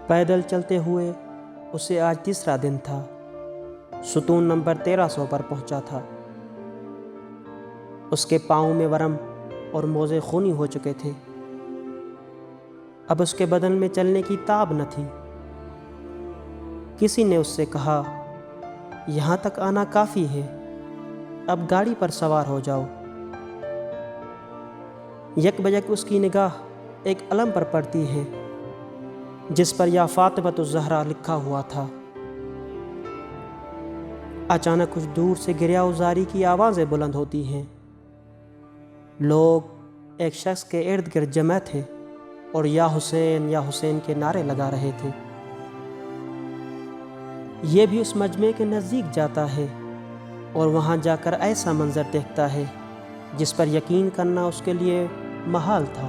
پیدل چلتے ہوئے اسے آج تیسرا دن تھا۔ ستون نمبر 1300 پر پہنچا تھا۔ اس کے پاؤں میں ورم اور موزے خونی ہو چکے تھے۔ اب اس کے بدن میں چلنے کی تاب نہ تھی۔ کسی نے اس سے کہا، یہاں تک آنا کافی ہے، اب گاڑی پر سوار ہو جاؤ۔ یک بجک اس کی نگاہ ایک علم پر پڑتی ہے جس پر یا فاطمۃ الزہرا لکھا ہوا تھا۔ اچانک کچھ دور سے گریہ وزاری کی آوازیں بلند ہوتی ہیں۔ لوگ ایک شخص کے ارد گرد جمع تھے اور یا حسین کے نعرے لگا رہے تھے۔ یہ بھی اس مجمع کے نزدیک جاتا ہے اور وہاں جا کر ایسا منظر دیکھتا ہے جس پر یقین کرنا اس کے لیے محال تھا۔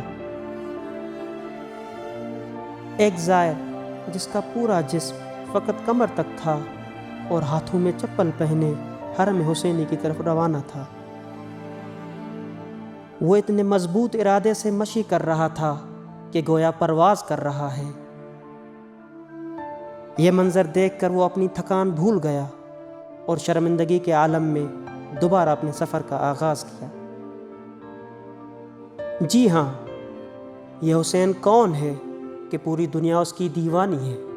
ایک زائر جس کا پورا جسم فقط کمر تک تھا اور ہاتھوں میں چپل پہنے حرم حسینی کی طرف روانہ تھا۔ وہ اتنے مضبوط ارادے سے مشی کر رہا تھا کہ گویا پرواز کر رہا ہے۔ یہ منظر دیکھ کر وہ اپنی تھکان بھول گیا اور شرمندگی کے عالم میں دوبارہ اپنے سفر کا آغاز کیا۔ جی ہاں، یہ حسین کون ہے کہ پوری دنیا اس کی دیوانی ہے۔